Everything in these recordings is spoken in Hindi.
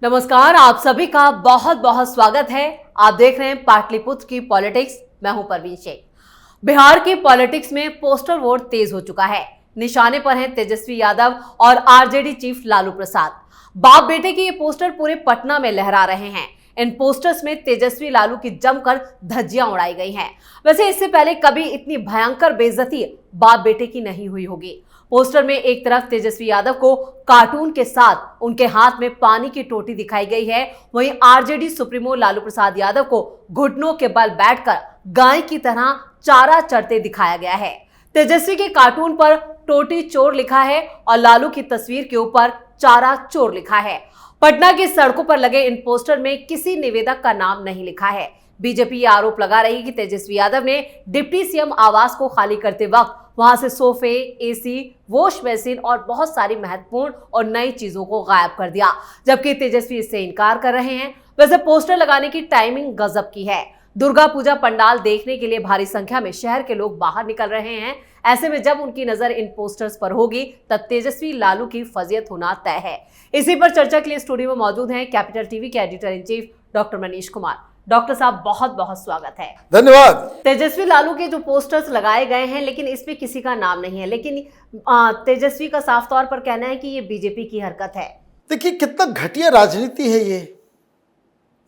नमस्कार, आप सभी का बहुत बहुत स्वागत है। आप देख रहे हैं पाटलिपुत्र की पॉलिटिक्स। मैं हूं परवीन शेख। बिहार की पॉलिटिक्स में पोस्टर वोट तेज हो चुका है। निशाने पर हैं तेजस्वी यादव और आरजेडी चीफ लालू प्रसाद। बाप बेटे के ये पोस्टर पूरे पटना में लहरा रहे हैं। इन पोस्टर्स में तेजस्वी लालू की जमकर धज्जियां उड़ाई गई हैं। वैसे इससे पहले कभी इतनी भयंकर बेइज्जती बाप बेटे की नहीं हुई होगी। पोस्टर में एक तरफ तेजस्वी यादव को कार्टून के साथ उनके हाथ में पानी की टोटी दिखाई गई है, वहीं आरजेडी सुप्रीमो लालू प्रसाद यादव को घुटनों के बल बैठकर गाय की तरह चारा चरते दिखाया गया है। तेजस्वी के कार्टून पर टोटी चोर लिखा है और लालू की तस्वीर के ऊपर चारा चोर लिखा है। पटना की सड़कों पर लगे इन पोस्टर में किसी निवेदक का नाम नहीं लिखा है। बीजेपी ये आरोप लगा रही है कि तेजस्वी यादव ने डिप्टी सीएम आवास को खाली करते वक्त वहां से सोफे, एसी, वॉश बेसिन और बहुत सारी महत्वपूर्ण और नई चीजों को गायब कर दिया, जबकि तेजस्वी इससे इनकार कर रहे हैं। वैसे पोस्टर लगाने की टाइमिंग गजब की है। दुर्गा पूजा पंडाल देखने के लिए भारी संख्या में शहर के लोग बाहर निकल रहे हैं। ऐसे में जब उनकी नजर इन पोस्टर्स पर होगी तब तेजस्वी लालू की फजीयत होना तय है। इसी पर चर्चा के लिए स्टूडियो में मौजूद हैं कैपिटल टीवी के editor in chief doctor Manish Kumar. Doctor साहब, बहुत बहुत स्वागत है। धन्यवाद। तेजस्वी लालू के जो पोस्टर्स लगाए गए हैं, लेकिन इस पे किसी का नाम नहीं है, लेकिन तेजस्वी का साफ तौर पर कहना है कि ये बीजेपी की हरकत है। देखिए कितना घटिया राजनीति है ये।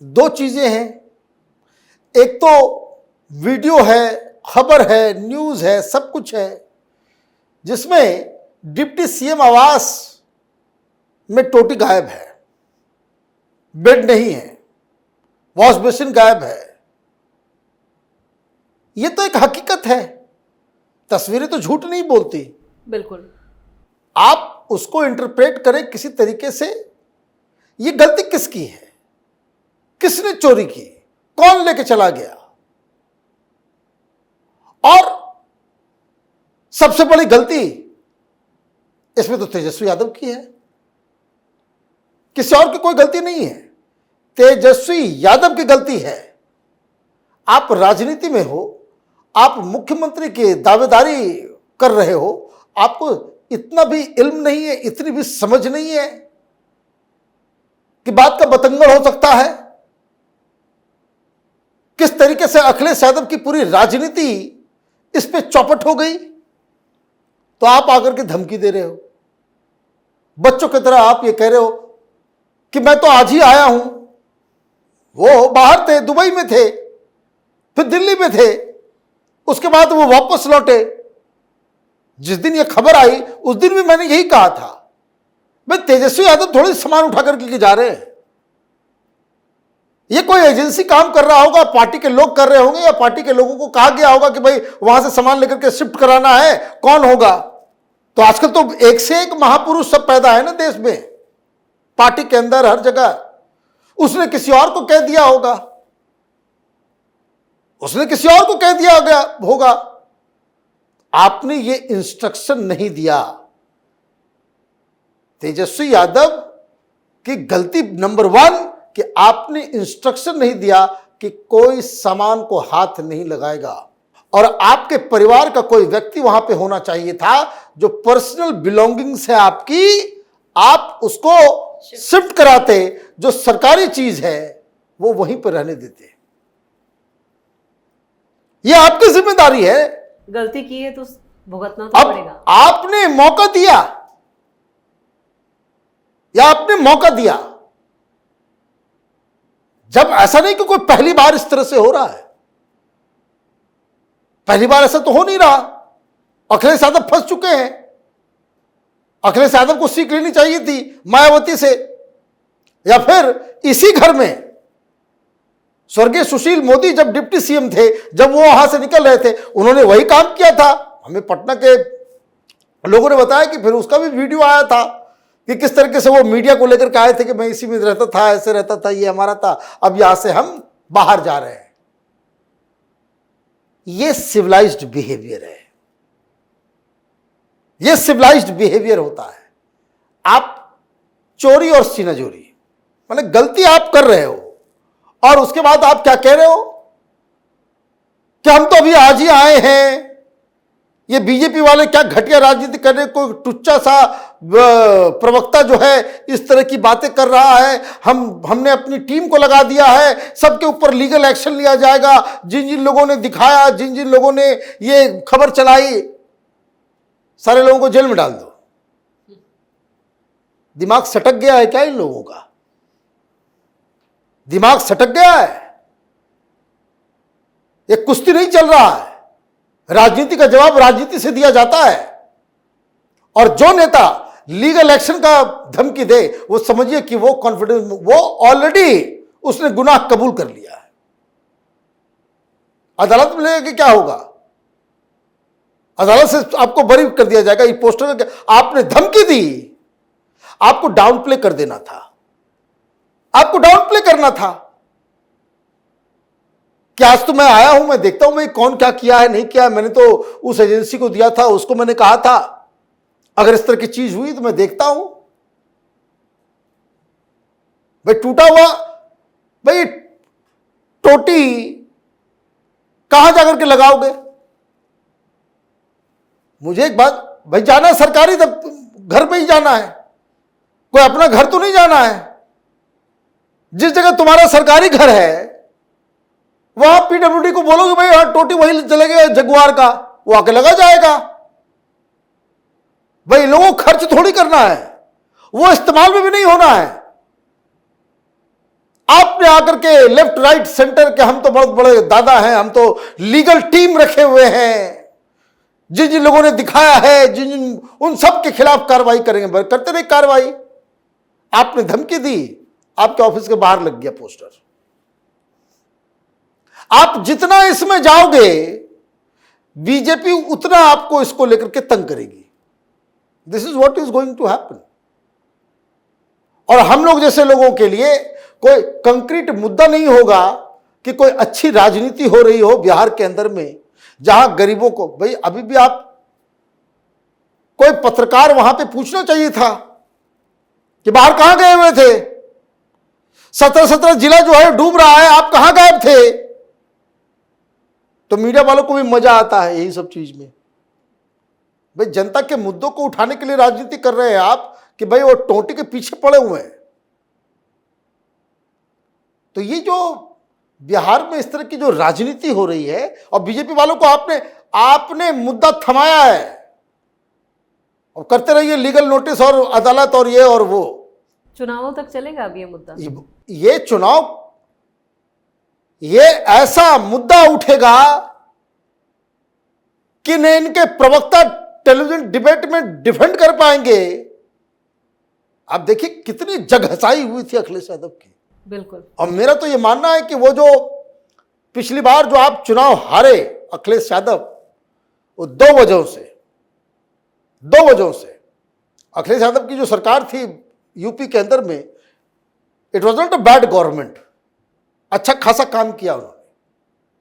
दो चीजें हैं, एक तो वीडियो है, खबर है, न्यूज है, सब कुछ है, जिसमें डिप्टी सीएम आवास में टोटी गायब है, बेड नहीं है, वॉश बेसिन गायब है। ये तो एक हकीकत है, तस्वीरें तो झूठ नहीं बोलती। बिल्कुल। आप उसको इंटरप्रेट करें किसी तरीके से। ये गलती किसकी है, किसने चोरी की, कौन लेके चला गया? और सबसे बड़ी गलती इसमें तो तेजस्वी यादव की है, किसी और की कोई गलती नहीं है, तेजस्वी यादव की गलती है। आप राजनीति में हो, आप मुख्यमंत्री की दावेदारी कर रहे हो, आपको इतना भी इल्म नहीं है, इतनी भी समझ नहीं है कि बात का बतंगड़ हो सकता है। किस तरीके से अखिलेश यादव की पूरी राजनीति इस पे चौपट हो गई, तो आप आकर के धमकी दे रहे हो। बच्चों की तरह आप ये कह रहे हो कि मैं तो आज ही आया हूं। वो बाहर थे, दुबई में थे, फिर दिल्ली में थे, उसके बाद वो वापस लौटे। जिस दिन ये खबर आई उस दिन भी मैंने यही कहा था, भाई तेजस्वी यादव थोड़ी सामान उठा करके जा रहे हैं। ये कोई एजेंसी काम कर रहा होगा, पार्टी के लोग कर रहे होंगे, या पार्टी के लोगों को कहा गया होगा कि भाई वहां से सामान लेकर के शिफ्ट कराना है, कौन होगा? तो आजकल तो एक से एक महापुरुष सब पैदा है ना देश में, पार्टी के अंदर हर जगह। उसने किसी और को कह दिया होगा, उसने किसी और को कह दिया होगा। आपने ये इंस्ट्रक्शन नहीं दिया। तेजस्वी यादव की गलती नंबर 1 कि आपने इंस्ट्रक्शन नहीं दिया कि कोई सामान को हाथ नहीं लगाएगा, और आपके परिवार का कोई व्यक्ति वहां पे होना चाहिए था जो पर्सनल बिलोंगिंग्स है आपकी, आप उसको शिफ्ट कराते, जो सरकारी चीज है वो वहीं पर रहने देते। ये आपकी जिम्मेदारी है। गलती की है तो भुगतना तो पड़ेगा। आपने मौका दिया, या आपने मौका दिया। जब ऐसा नहीं कि कोई पहली बार इस तरह से हो रहा है, पहली बार ऐसा तो हो नहीं रहा। अखिलेश यादव फंस चुके हैं। अखिलेश यादव को सीख लेनी चाहिए थी मायावती से, या फिर इसी घर में स्वर्गीय सुशील मोदी जब डिप्टी सीएम थे, जब वो वहां से निकल रहे थे, उन्होंने वही काम किया था। हमें पटना के लोगों ने बताया कि फिर उसका भी वीडियो आया था कि किस तरीके से वो मीडिया को लेकर के आए थे कि मैं इसी में रहता था, ऐसे रहता था, ये हमारा था, अब यहां से हम बाहर जा रहे हैं। ये सिविलाइज्ड बिहेवियर है, ये सिविलाइज्ड बिहेवियर होता है। आप चोरी और सीनाजोरी, मतलब गलती आप कर रहे हो, और उसके बाद आप क्या कह रहे हो कि हम तो अभी आज ही आए हैं, ये बीजेपी वाले क्या घटिया राजनीति कर रहे, कोई टुच्चा सा प्रवक्ता जो है इस तरह की बातें कर रहा है, हमने अपनी टीम को लगा दिया है, सबके ऊपर लीगल एक्शन लिया जाएगा, जिन जिन लोगों ने दिखाया, जिन जिन लोगों ने ये खबर चलाई, सारे लोगों को जेल में डाल दो। दिमाग सटक गया है क्या इन लोगों का? दिमाग सटक गया है? ये कुश्ती नहीं चल रहा है। राजनीति का जवाब राजनीति से दिया जाता है, और जो नेता लीगल एक्शन का धमकी दे वो समझिए कि वो कॉन्फिडेंस, वो ऑलरेडी उसने गुनाह कबूल कर लिया है। अदालत में लेके क्या होगा? अदालत से आपको बरी कर दिया जाएगा। ये पोस्टर का आपने धमकी दी, आपको डाउन प्ले कर देना था, आपको डाउन प्ले करना था कि आज तो मैं आया हूं, मैं देखता हूं मैं कौन क्या किया है नहीं किया है, मैंने तो उस एजेंसी को दिया था, उसको मैंने कहा था अगर इस तरह की चीज हुई तो मैं देखता हूं। भाई टूटा हुआ, भाई टोटी कहां जाकर के लगाओगे? मुझे एक बात, भाई जाना सरकारी घर में ही जाना है, कोई अपना घर तो नहीं जाना है। जिस जगह तुम्हारा सरकारी घर है वहां पीडब्ल्यूडी को बोलोगे भाई हाँ टोटी वही चलेगा जगुआर का, वो आके लगा जाएगा। भाई लोगों को खर्च थोड़ी करना है, वो इस्तेमाल में भी नहीं होना है। आपने आकर के लेफ्ट राइट सेंटर के हम तो बहुत बड़े दादा हैं, हम तो लीगल टीम रखे हुए हैं, जिन जिन लोगों ने दिखाया है, जिन जिन उन सब के खिलाफ कार्रवाई करेंगे, करते नहीं कार्रवाई। आपने धमकी दी, आपके ऑफिस के बाहर लग गया पोस्टर। आप जितना इसमें जाओगे बीजेपी उतना आपको इसको लेकर के तंग करेगी। This is what is going to happen. और हम लोग जैसे लोगों के लिए कोई कंक्रीट मुद्दा नहीं होगा कि कोई अच्छी राजनीति हो रही हो बिहार के अंदर में, जहां गरीबों को, भाई अभी भी आप, कोई पत्रकार वहां पे पूछना चाहिए था कि बाहर कहां गए हुए थे? 17 जिला जो है डूब रहा है, आप कहां गायब थे? तो मीडिया वालों को भी मजा आता है यही सब चीज में। भाई जनता के मुद्दों को उठाने के लिए राजनीति कर रहे हैं आप कि भाई वो टोटी के पीछे पड़े हुए हैं। तो ये जो बिहार में इस तरह की जो राजनीति हो रही है, और बीजेपी वालों को आपने मुद्दा थमाया है, और करते रहिए लीगल नोटिस और अदालत और ये और वो। चुनावों तक चलेगा अब ये मुद्दा? ये चुनाव, ये ऐसा मुद्दा उठेगा कि न इनके प्रवक्ता टेलीविजन डिबेट में डिफेंड कर पाएंगे। आप देखिए कितनी जगहसाई हुई थी अखिलेश यादव की। बिल्कुल। और मेरा तो ये मानना है कि वो जो पिछली बार जो आप चुनाव हारे अखिलेश यादव, वो दो वजहों से अखिलेश यादव की जो सरकार थी यूपी के अंदर में, it was not a bad government. अच्छा खासा काम किया उन्होंने,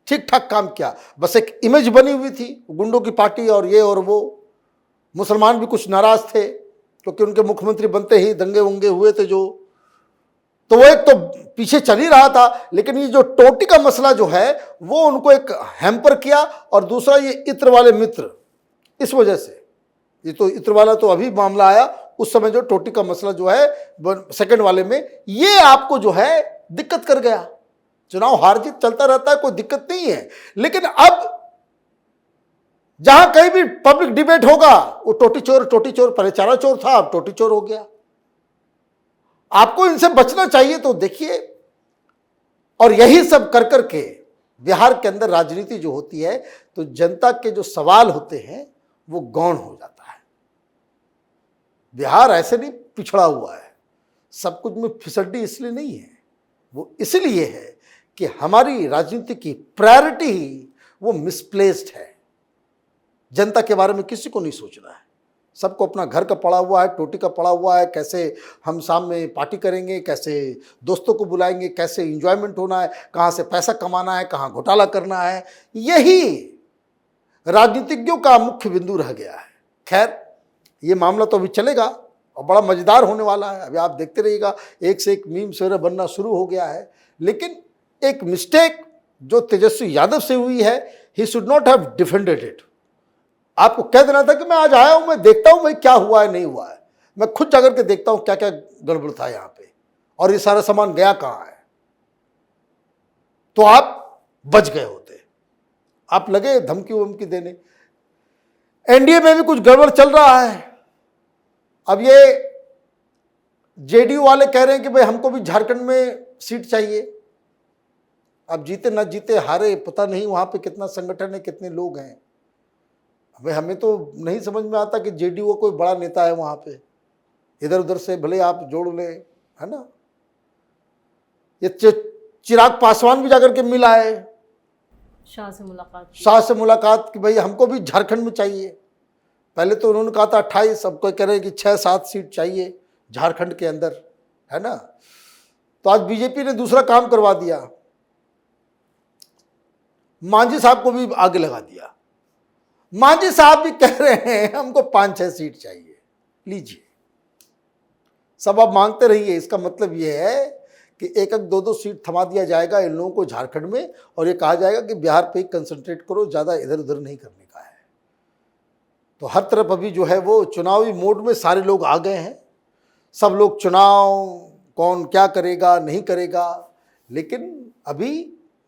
ठीक ठाक काम किया, बस एक इमेज बनी हुई थी गुंडों की पार्टी और ये और वो। मुसलमान भी कुछ नाराज थे क्योंकि उनके मुख्यमंत्री बनते ही दंगे वंगे हुए थे जो, तो वो एक तो पीछे चल ही रहा था। लेकिन ये जो टोटी का मसला जो है वो उनको एक हैम्पर किया, और दूसरा ये इत्र वाले मित्र, इस वजह से ये तो इत्र वाला तो अभी मामला आया, उस समय जो टोटी का मसला जो है सेकंड वाले में, ये आपको जो है दिक्कत कर गया। चुनाव हार जीत चलता रहता है, कोई दिक्कत नहीं है, लेकिन अब जहां कहीं भी पब्लिक डिबेट होगा वो टोटी चोर, पहले चारा चोर था अब टोटी चोर हो गया। आपको इनसे बचना चाहिए। तो देखिए, और यही सब कर करके बिहार के अंदर राजनीति जो होती है, तो जनता के जो सवाल होते हैं वो गौण हो जाता है। बिहार ऐसे नहीं पिछड़ा हुआ है, सब कुछ में फिसड्डी इसलिए नहीं है, वो इसलिए है कि हमारी राजनीति की प्रायोरिटी ही वो मिसप्लेस्ड है। जनता के बारे में किसी को नहीं सोचना है, सबको अपना घर का पड़ा हुआ है, टोटी का पड़ा हुआ है, कैसे हम शाम में पार्टी करेंगे, कैसे दोस्तों को बुलाएंगे, कैसे एंजॉयमेंट होना है, कहाँ से पैसा कमाना है, कहाँ घोटाला करना है, यही राजनीतिज्ञों का मुख्य बिंदु रह गया है। खैर, ये मामला तो अभी चलेगा और बड़ा मजेदार होने वाला है। अभी आप देखते रहिएगा, एक से एक मीम वगैरह बनना शुरू हो गया है। लेकिन एक मिस्टेक जो तेजस्वी यादव से हुई है, he should not have defended it. आपको कह देना था कि मैं आज आया हूं, मैं देखता हूं भाई क्या हुआ है नहीं हुआ है। मैं खुद जाकर के देखता हूं क्या क्या गड़बड़ था यहां पे और ये सारा सामान गया कहां है, तो आप बच गए होते। आप लगे धमकी वमकी देने। एनडीए में भी कुछ गड़बड़ चल रहा है। अब ये जेडीयू वाले कह रहे हैं कि भाई हमको भी झारखंड में सीट चाहिए। अब जीते ना जीते हारे पता नहीं, वहां पे कितना संगठन है, कितने लोग हैं। हमें तो नहीं समझ में आता कि जेडीयू का कोई बड़ा नेता है वहां पे, इधर उधर से भले आप जोड़ ले, है ना। ये चिराग पासवान भी जाकर के मिला है, शाह से मुलाकात कि भाई हमको भी झारखंड में चाहिए। पहले तो उन्होंने कहा था 28, अब कोई कह रहे हैं कि 6-7 सीट चाहिए झारखंड के अंदर, है ना। तो आज बीजेपी ने दूसरा काम करवा दिया, मांझी साहब को भी आगे लगा दिया। मांझी साहब भी कह रहे हैं हमको 5-6 सीट चाहिए, लीजिए सब आप मांगते रहिए। इसका मतलब यह है कि 1-2 सीट थमा दिया जाएगा इन लोगों को झारखंड में, और ये कहा जाएगा कि बिहार पे ही कंसंट्रेट करो, ज़्यादा इधर उधर नहीं करने का है। तो हर तरफ अभी जो है वो चुनावी मोड में सारे लोग आ गए हैं। सब लोग चुनाव कौन क्या करेगा नहीं करेगा, लेकिन अभी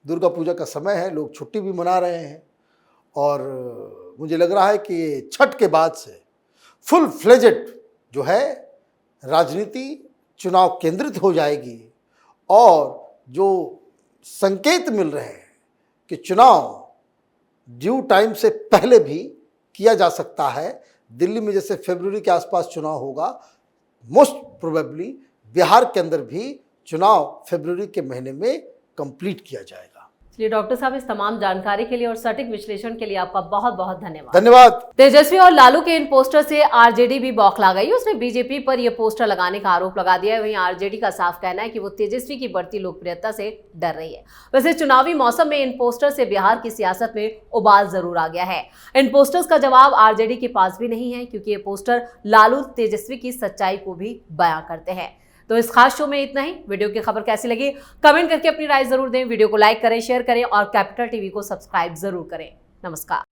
दुर्गा पूजा का समय है, लोग छुट्टी भी मना रहे हैं। और मुझे लग रहा है कि छठ के बाद से फुल फ्लेजेड जो है राजनीति चुनाव केंद्रित हो जाएगी, और जो संकेत मिल रहे हैं कि चुनाव ड्यू टाइम से पहले भी किया जा सकता है। दिल्ली में जैसे फरवरी के आसपास चुनाव होगा, मोस्ट प्रोबेबली बिहार के अंदर भी चुनाव फरवरी के महीने में कंप्लीट किया जाएगा। चलिए डॉक्टर साहब, इस तमाम जानकारी के लिए और सटीक विश्लेषण के लिए आपका बहुत बहुत धन्यवाद। धन्यवाद। तेजस्वी और लालू के इन पोस्टर से आरजेडी भी बौखला गई। उसने बीजेपी पर यह पोस्टर लगाने का आरोप लगा दिया है। वहीं आरजेडी का साफ कहना है कि वो तेजस्वी की बढ़ती लोकप्रियता से डर रही है। वैसे चुनावी मौसम में इन पोस्टर से बिहार की सियासत में उबाल जरूर आ गया है। इन पोस्टर्स का जवाब आरजेडी के पास भी नहीं है, क्योंकि ये पोस्टर लालू तेजस्वी की सच्चाई को भी बयां करते हैं। तो इस खास शो में इतना ही। वीडियो की खबर कैसी लगी कमेंट करके अपनी राय जरूर दें। वीडियो को लाइक करें, शेयर करें और कैपिटल टीवी को सब्सक्राइब जरूर करें। नमस्कार।